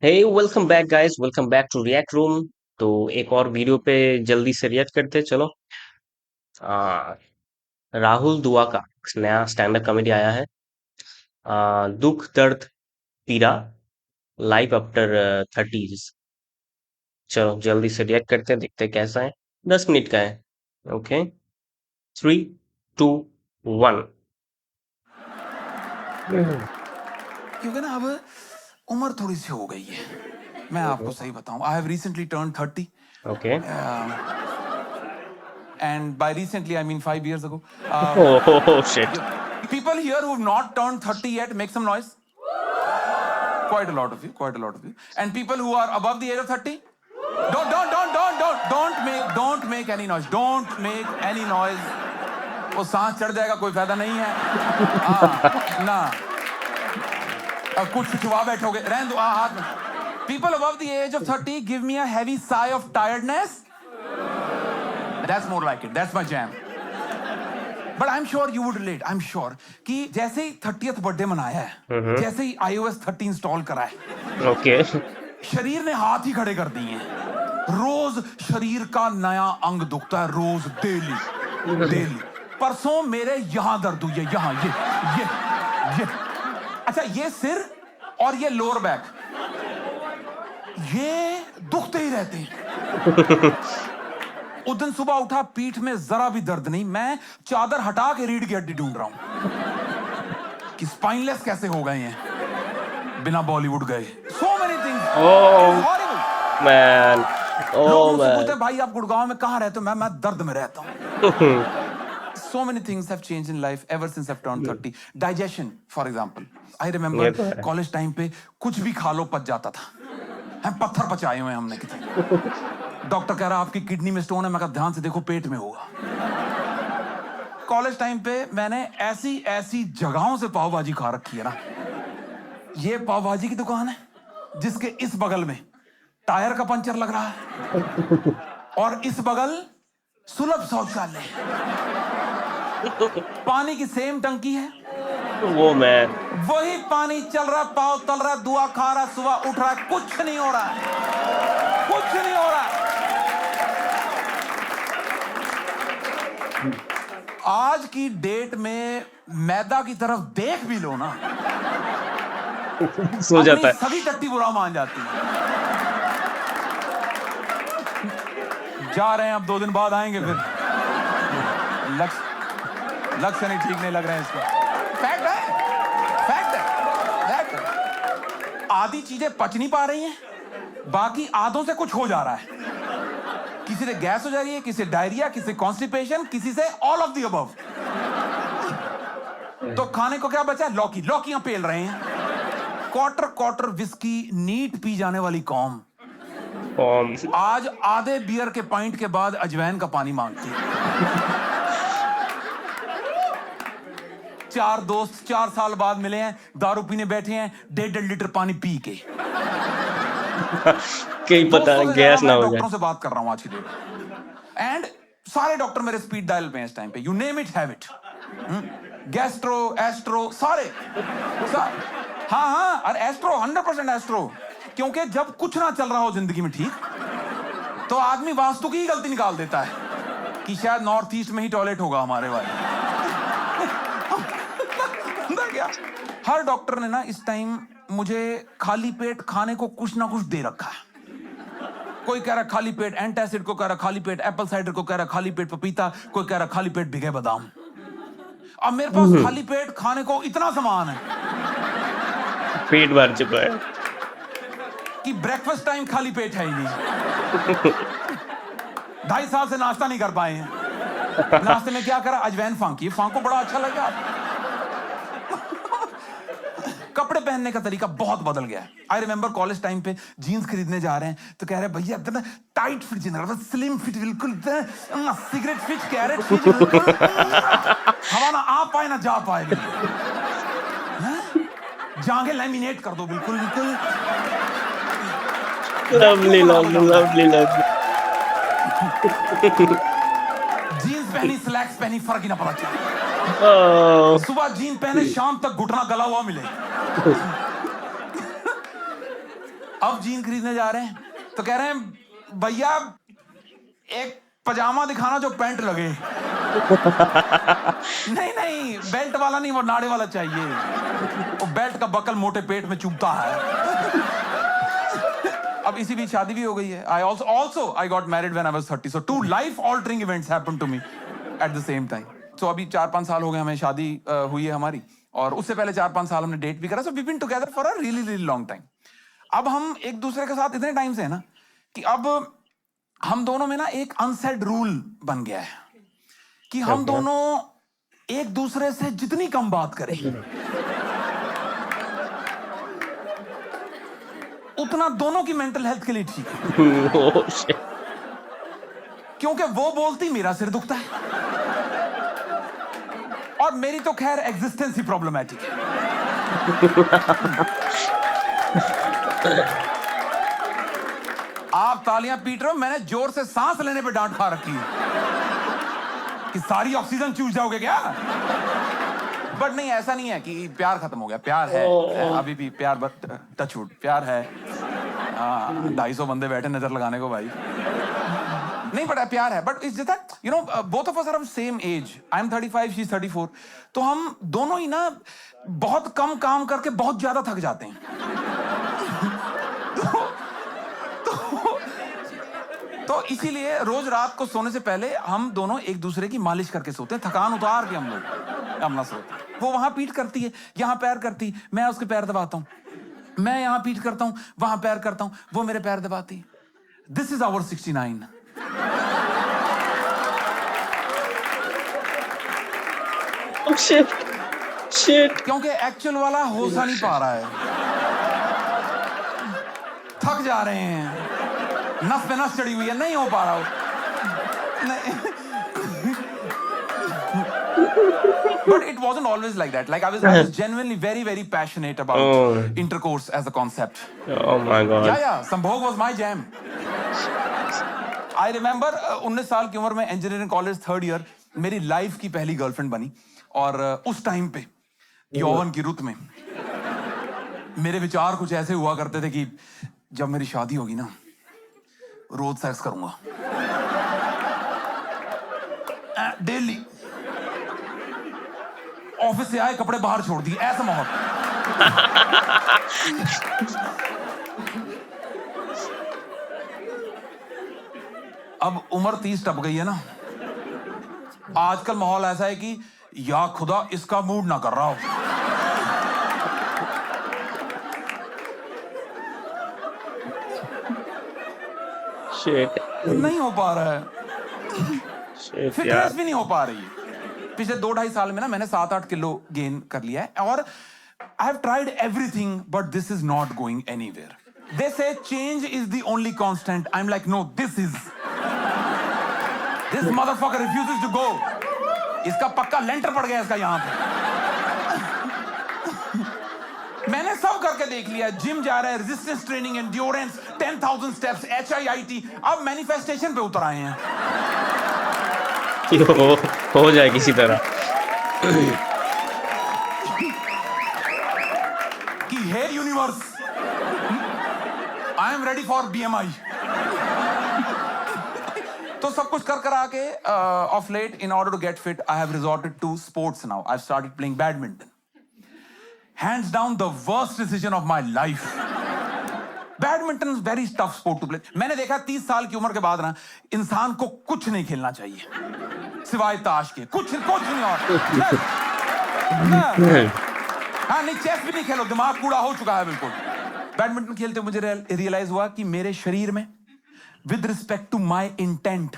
Hey welcome back guys, welcome back to react room. तो एक और वीडियो पे जल्दी से रिएक्ट करते हैं, चलो। आ, राहुल दुआ का नया स्टैंड अप कॉमेडी आया है। दुख दर्द पीरा, लाइफ आफ्टर 30s। चलो जल्दी से रिएक्ट करते हैं, देखते हैं कैसा है। 10 मिनट का है। ओके, 3, 2, 1। क्योंकि ना अब उम्र थोड़ी सी हो गई है। मैं आपको सही बताऊं, I have recently turn 30 okay. And by recently I mean 5 years ago. Oh shit. People here who have not turned 30 yet, make some noise. Quite a lot of you, quite a lot of you. And people who are above the age of 30, don't make any noise. Don't make any noise. वो सांस चढ़ जाएगा, कोई फायदा नहीं है। ना अब कुछ छुपा बैठोगे, रहने दो हाथ में। People above the age of 30 give me a heavy sigh of tiredness. That's more like it. That's my jam. But I'm sure you would relate. I'm sure कि जैसे ही 30th बर्थडे मनाया है, जैसे ही iOS 13 इंस्टॉल करा है, okay. शरीर ने हाथ ही खड़े कर दिए हैं। रोज शरीर का नया अंग दुखता है, रोज डेली डेली। परसों मेरे यहां दर्द हुई है, यहां ये। अच्छा, ये सिर और ये लोअर बैक, ये दुखते ही रहते हैं। उस दिन सुबह उठा, पीठ में जरा भी दर्द नहीं। मैं चादर हटा के रीढ़ की हड्डी ढूंढ रहा हूं कि स्पाइनलेस कैसे हो गए हैं बिना बॉलीवुड गए। So many things, horrible man. लोग ओह मुझसे पूछते मैन। हैं, भाई आप गुड़गांव में कहां रहते हो? मैं दर्द में रहता हूं। So many things have changed in life ever since I've turned 30. Digestion, for example. I remember ये तो है। कॉलेज टाइम पे कुछ भी खा लो पच जाता था। हम पत्थर पचाए हुए हैं हमने कितने। डॉक्टर कह रहा आपकी किडनी में स्टोन है, मैं कहा ध्यान से देखो पेट में होगा। कॉलेज टाइम पे मैंने ऐसी ऐसी जगहों से पाव भाजी खा रखी है ना। ये पाव भाजी की दुकान है जिसके इस बगल में टायर का पंचर लग रहा है और इस बगल सुलभ शौचालय, पानी की सेम टंकी है, वो मैन। वही पानी चल रहा, पाव तल रहा, दुआ खा रहा, सुबह उठ रहा, कुछ नहीं हो रहा है, कुछ नहीं हो रहा है। आज की डेट में मैदा की तरफ देख भी लो ना, सो जाता है। सभी टट्टी बुरा मान जाती है। जा रहे हैं, अब 2 दिन बाद आएंगे फिर। लक्ष्य नहीं, ठीक नहीं लग रहे हैं इसको। फैक्ट है, फैक्ट है, फैक्ट है। आधी चीजें पच नहीं पा रही हैं, बाकी आधों से कुछ हो जा रहा है। किसी से गैस हो जा रही है, किसी से डायरिया, किसी से कॉन्स्टिपेशन, किसी से ऑल ऑफ द अबव। तो खाने को क्या बचा? लौकी, लौकियां पेल रहे हैं। क्वार्टर क्वार्टर विस्की नीट पी जाने वाली कौम आज आधे बियर के पॉइंट के बाद अजवाइन का पानी मांगती है। 4 दोस्त 4 साल बाद मिले हैं, दारू पीने बैठे हैं, 1.5 लीटर पानी पी के। कहीं पता दोस्तों से गैस ज्यादा ना मैं हो डॉक्टरों जाए। से बात कर रहा हूं आज की डेट। एंड सारे डॉक्टर मेरे स्पीड डायल पे हैं इस टाइम पे। You name it have it. Gastro, astro, सारे। हाँ, और एस्ट्रो 100% एस्ट्रो। क्योंकि जब कुछ ना चल रहा हो जिंदगी में ठीक, तो आदमी वास्तु की ही गलती निकाल देता है कि शायद नॉर्थ ईस्ट में ही टॉयलेट होगा हमारे वाले। क्या हर डॉक्टर ने ना इस टाइम मुझे खाली पेट खाने को कुछ ना कुछ दे रखा है। कोई कह रहा खाली पेट एंटासिड, को कह रहा खाली पेट एप्पल साइडर, को कह रहा खाली पेट पपीता, कोई कह रहा खाली पेट भिगे बादाम। अब मेरे पास खाली पेट खाने को इतना सामान है, पेट भर चुका है कि ब्रेकफास्ट टाइम खाली पेट है ही नहीं। 2.5 साल से नाश्ता नहीं कर पाए हैं। नाश्ते में क्या करा? अजवाइन फांकी, फांको बड़ा अच्छा लगा। कपड़े पहनने का तरीका बहुत बदल गया है। आई रिमेंबर कॉलेज टाइम पे जीन्स खरीदने जा रहे हैं तो कह रहे भैया एकदम tight fit jeans, slim fit, बिल्कुल सिगरेट फिट, कैरेट फिट, हवा ना आ पाए ना जा पाए, जांघें लैमिनेट कर दो, बिल्कुल बिल्कुल। Lovely lovely lovely lovely. Jeans पहनी, स्लैक्स पहनी, फर्क ही ना पड़ा चला। ओह सुबह जीन पहने, शाम तक घुटना गला हुआ मिले। अब जीन खरीदने जा रहे हैं तो कह रहे हैं भैया एक पजामा दिखाना जो पैंट लगे। नहीं नहीं, बेल्ट वाला नहीं, वो नाड़े वाला चाहिए। वो बेल्ट का बकल मोटे पेट में चुभता है। अब इसी बीच शादी भी हो गई है। I got married when I was 30. So 2 life altering events happened to me at the same time. So अभी 4-5 साल हो गए हमें शादी हुई है हमारी, और उससे पहले 4-5 साल हमने डेट भी करा। So we've been together for a really really long time. अब हम एक दूसरे के साथ इतने टाइम से है ना कि अब हम दोनों में ना एक अनसेड रूल बन गया है कि हम दोनों एक दूसरे से जितनी कम बात करें उतना दोनों की मेंटल हेल्थ के लिए ठीक है। क्योंकि वो बोलती मेरा सिर दुखता है और मेरी तो खैर एग्जिस्टेंस ही प्रॉब्लमैटिक है। आप तालियां पीट रहे हो, मैंने जोर से सांस लेने पे डांट खा रखी है कि सारी ऑक्सीजन चूस जाओगे क्या। बट नहीं, ऐसा नहीं है कि प्यार खत्म हो गया, प्यार है अभी भी, प्यार बट टचवुड प्यार है। 250 बंदे बैठे नजर लगाने को भाई, नहीं बट प्यार है। But it's that you know both of us are same age. I am 35, she is 34। तो हम दोनों ही ना बहुत कम काम करके बहुत ज्यादा थक जाते हैं। तो इसीलिए रोज रात को सोने से पहले हम दोनों एक दूसरे की मालिश करके सोते हैं, थकान उतार के हम लोग अपना सोते हैं। वो वहां पीठ करती है, यहां पैर करती, मैं उसके पैर दबाता हूं, मैं यहां पीठ करता हूं, वहां पैर करता हूं, वो मेरे पैर दबाती। This is our 69। शिट क्योंकि एक्चुअल वाला हो सा नहीं पा रहा है, थक जा रहे हैं, नस पे नस चढ़ी हुई है, नहीं हो पा रहा हो। नहीं। But it wasn't always like that. Like I was genuinely very very passionate about intercourse as a concept. Oh my god. Yeah, Sambhog was my jam. I remember 19 साल की उम्र में इंजीनियरिंग कॉलेज 3rd ईयर मेरी life की पहली girlfriend बनी। और उस टाइम पे यौवन की रुत में मेरे विचार कुछ ऐसे हुआ करते थे कि जब मेरी शादी होगी ना रोज सेक्स करूंगा डेली। ऑफिस से आए कपड़े बाहर छोड़ दिए, ऐसा माहौल। अब उम्र 30 टप गई है ना, आजकल माहौल ऐसा है कि या खुदा इसका मूड ना कर रहा हो। शिट नहीं हो पा रहा है, शिट फिटनेस यार। भी नहीं हो पा रही है। पिछले 2-2.5 साल में ना मैंने 7-8 किलो गेन कर लिया है, और I have tried everything but this is not going anywhere. They say change is the only constant. I am like no, this motherfucker refuses to go. इसका पक्का लेंटर पड़ गया इसका यहां पे। मैंने सब करके देख लिया, जिम जा रहा है, resistance training, endurance, 10,000 steps, HIIT। अब मैनिफेस्टेशन पे उतर आए हैं हो जाए किसी तरह। कि hey universe, I am ready for BMI। तो सब कुछ कर आके of late in order to get fit I have resorted to sports now. I started playing badminton. Hands down the worst decision of my life. Badminton is very tough sport to play. मैंने देखा 30 साल की उम्र के बाद ना इंसान को कुछ नहीं खेलना चाहिए सिवाय ताश के, कुछ नहीं। और हाँ नहीं, चेस भी नहीं खेलो, दिमाग कूड़ा हो चुका है बिल्कुल। बैडमिंटन खेलते मुझे रियलाइज हुआ कि मेरे शरीर में with respect to my intent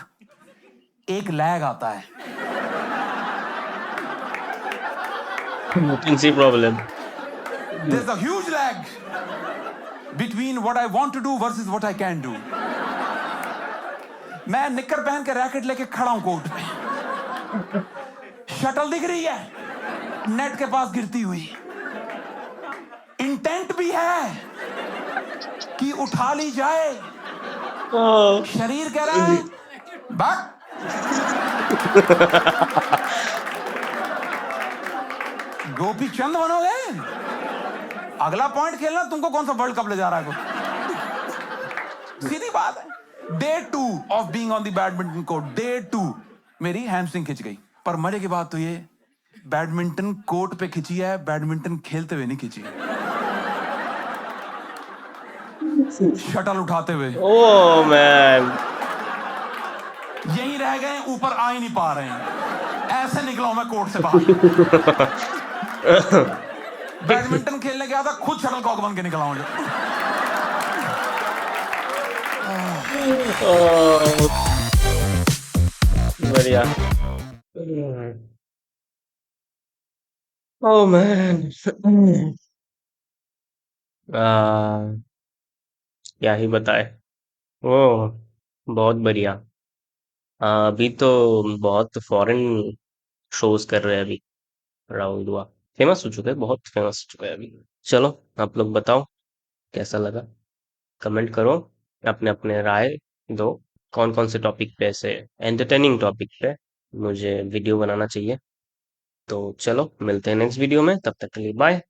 एक लैग आता है। Problem. There's a huge lag between what I want to do versus what I can do. मैं निक्कर पहन के रैकेट लेके खड़ा हूं कोर्ट पे, शटल दिख रही है नेट के पास गिरती हुई, इंटेंट भी है कि उठा ली जाए, शरीर कह रहा है भाग। गोपी चंद बनोगे, अगला पॉइंट खेलना, तुमको कौन सा वर्ल्ड कप ले जा रहा है? सीधी बात है। Day 2 of being on the badminton court, day 2 मेरी हैमस्ट्रिंग खिंच गई। पर मजे की बात तो ये, बैडमिंटन कोर्ट पे खिंची है, बैडमिंटन खेलते हुए नहीं खिंची है। शटल उठाते हुए ओह मैन। यहीं रह गए, ऊपर आ ही नहीं पा रहे हैं। ऐसे निकला हूं मैं कोर्ट से बाहर। बैडमिंटन खेलने गया था, खुद शटल कॉक बन के निकला हूं। ओह, बढ़िया। Oh man. आ, क्या ही बताए। ओह, बहुत बढ़िया। अभी तो बहुत फॉरेन शोज कर रहे हैं अभी। राहुल दुआ फेमस हो चुका है, बहुत फेमस हो चुका है अभी। चलो, आप लोग बताओ कैसा लगा, कमेंट करो, अपने अपने राय दो। कौन कौन से टॉपिक पे, ऐसे एंटरटेनिंग टॉपिक पे मुझे वीडियो बनाना चाहिए। तो चलो, मिलते हैं नेक्स्ट वीडियो में, तब तक के लिए बाय।